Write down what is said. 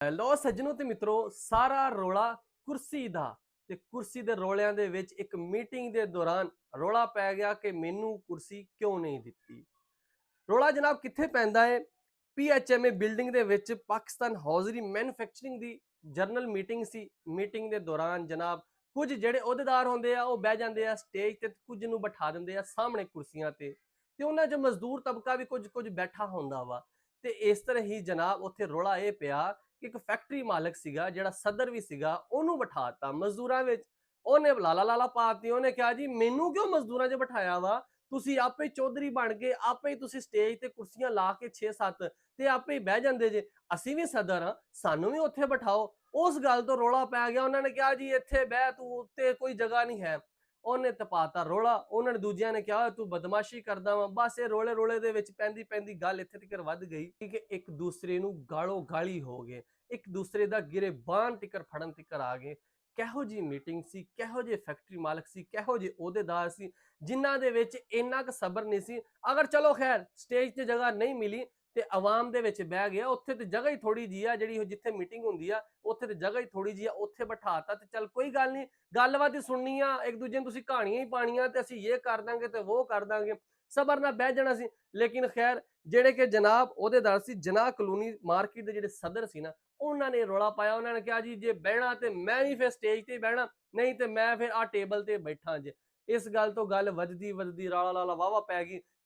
ਲੋ ਸੱਜਣੋ ਤੇ ਮਿੱਤਰੋ, ਸਾਰਾ ਰੌਲਾ ਕੁਰਸੀ ਦਾ। ਤੇ ਕੁਰਸੀ ਦੇ ਰੌਲਿਆਂ ਦੇ ਵਿੱਚ ਇੱਕ ਮੀਟਿੰਗ ਦੇ ਦੌਰਾਨ ਰੌਲਾ ਪੈ ਗਿਆ ਕਿ ਮੈਨੂੰ ਕੁਰਸੀ ਕਿਉਂ ਨਹੀਂ ਦਿੱਤੀ। ਰੌਲਾ ਜਨਾਬ ਕਿੱਥੇ ਪੈਂਦਾ ਹੈ? ਪੀਐਚਐਮਏ ਬਿਲਡਿੰਗ ਦੇ ਵਿੱਚ ਪਾਕਿਸਤਾਨ ਹੌਜ਼ਰੀ ਮੈਨੂਫੈਕਚਰਿੰਗ ਦੀ ਜਰਨਲ ਮੀਟਿੰਗ ਸੀ। ਮੀਟਿੰਗ ਦੇ ਦੌਰਾਨ ਜਨਾਬ ਕੁਝ ਜਿਹੜੇ ਅਹੁਦੇਦਾਰ ਹੁੰਦੇ ਆ ਉਹ ਬਹਿ ਜਾਂਦੇ ਆ ਸਟੇਜ ਤੇ, ਕੁਝ ਨੂੰ ਬਿਠਾ ਦਿੰਦੇ ਆ ਸਾਹਮਣੇ ਕੁਰਸੀਆਂ ਤੇ ਉਹਨਾਂ 'ਚ ਮਜ਼ਦੂਰ ਤਬਕਾ ਵੀ ਕੁਝ ਬੈਠਾ ਹੁੰਦਾ ਵਾ। ਤੇ ਇਸ ਤਰ੍ਹਾਂ ਹੀ ਜਨਾਬ ਉੱਥੇ ਰੌਲਾ ਇਹ ਪਿਆ ਕਿ ਇੱਕ ਫੈਕਟਰੀ ਮਾਲਕ ਸੀਗਾ, ਜਿਹੜਾ ਸਦਰ ਵੀ ਸੀਗਾ, ਉਹਨੂੰ ਬਿਠਾਤਾ ਮਜ਼ਦੂਰਾਂ ਵਿੱਚ। ਉਹਨੇ ਲਾਲਾ ਪਾਤੀ। ਉਹਨੇ ਕਿਹਾ ਜੀ ਮੈਨੂੰ ਕਿਉਂ ਮਜ਼ਦੂਰਾਂ 'ਚ ਬਿਠਾਇਆ ਵਾ? ਤੁਸੀਂ ਆਪੇ ਚੌਧਰੀ ਬਣ ਕੇ ਆਪੇ ਤੁਸੀਂ ਸਟੇਜ ਤੇ ਕੁਰਸੀਆਂ ਲਾ ਕੇ 6-7 ਤੇ ਆਪੇ ਬਹਿ ਜਾਂਦੇ ਜੇ। ਅਸੀਂ ਵੀ ਸਦਰ ਹਾਂ, ਸਾਨੂੰ ਵੀ ਉੱਥੇ ਬਿਠਾਓ। ਉਸ ਗੱਲ ਤੋਂ ਰੌਲਾ ਪੈ ਗਿਆ। ਉਹਨਾਂ ਨੇ ਕਿਹਾ ਜੀ ਇੱਥੇ ਬਹਿ ਤੂੰ, ਉੱਤੇ ਕੋਈ ਜਗ੍ਹਾ ਨਹੀਂ ਹੈ। ਉਹਨੇ ਤਪਾਤਾ ਰੌਲਾ। ਉਹਨਾਂ ਨੇ ਦੂਜਿਆਂ ਨੇ ਕਿਹਾ ਤੂੰ ਬਦਮਾਸ਼ੀ ਕਰਦਾ ਵਾ। ਬਸ ਇਹ ਰੌਲੇ ਦੇ ਵਿੱਚ ਪੈਂਦੀ ਪੈਂਦੀ ਗੱਲ ਇੱਥੇ ਤੱਕ ਵੱਧ ਗਈ ਕਿ ਇੱਕ ਦੂਸਰੇ ਨੂੰ ਗਾਲੋ ਗਾਲੀ ਹੋ ਗਏ, ਇੱਕ ਦੂਸਰੇ ਦਾ ਗਿਰੇਬਾਨ ਤਿੱਕਰ ਫੜਨ ਤਿੱਕਰ ਆ ਗਏ। ਕਿਹੋ ਜੀ ਮੀਟਿੰਗ ਸੀ, ਕਿਹੋ ਜਿਹੇ ਫੈਕਟਰੀ ਮਾਲਕ ਸੀ, ਕਿਹੋ ਜਿਹੇ ਅਹੁਦੇਦਾਰ ਸੀ ਜਿਨ੍ਹਾਂ ਦੇ ਵਿੱਚ ਇੰਨਾ ਕੁ ਸਬਰ ਨਹੀਂ ਸੀ। ਅਗਰ ਚਲੋ ਖੈਰ ਸਟੇਜ ਤੇ ਜਗ੍ਹਾ ਨਹੀਂ ਮਿਲੀ ਤੇ ਆਵਾਮ ਦੇ ਵਿੱਚ ਬਹਿ ਗਿਆ, ਉੱਥੇ ਤੇ ਜਗ੍ਹਾ ਹੀ ਥੋੜੀ ਜੀ ਆ, ਜਿਹੜੀ ਜਿੱਥੇ ਮੀਟਿੰਗ ਹੁੰਦੀ ਆ ਉੱਥੇ ਤੇ ਜਗ੍ਹਾ ਹੀ ਥੋੜੀ ਜੀ ਆ, ਉੱਥੇ ਬਿਠਾਤਾ ਤੇ ਚੱਲ ਕੋਈ ਗੱਲ ਨਹੀਂ, ਗੱਲਬਾਤ ਹੀ ਸੁਣਨੀ ਆ, ਇੱਕ ਦੂਜੇ ਨੂੰ ਤੁਸੀਂ ਕਹਾਣੀਆਂ ਹੀ ਪਾਣੀਆਂ ਤੇ ਅਸੀਂ ਇਹ ਕਰ ਦਾਂਗੇ ਤੇ ਉਹ ਕਰ ਦਾਂਗੇ, ਸਬਰ ਨਾਲ ਬਹਿ ਜਾਣਾ ਸੀ। ਲੇਕਿਨ ਖੈਰ ਜਿਹੜੇ ਕਿ ਜਨਾਬ ਅਹੁਦੇਦਾਰ ਸੀ, ਜਨਾਹ ਕਲੋਨੀ ਮਾਰਕੀਟ ਦੇ ਜਿਹੜੇ ਸਦਰ ਸੀ ਨਾ, ਉਹਨਾਂ ਨੇ ਰੌਲਾ ਪਾਇਆ। ਉਹਨਾਂ ਨੇ ਕਿਹਾ ਜੀ ਜੇ ਬਹਿਣਾ ਤੇ ਮੈਂ ਵੀ ਫਿਰ ਸਟੇਜ ਤੇ ਬਹਿਣਾ, ਨਹੀਂ ਤੇ ਮੈਂ ਫਿਰ ਆ ਟੇਬਲ ਤੇ ਬੈਠਾ ਜੇ। ਇਸ ਗੱਲ ਤੋਂ ਗੱਲ ਵੱਧਦੀ ਰੌਲਾ ਵਾਵਾ ਪੈ ਗਈ।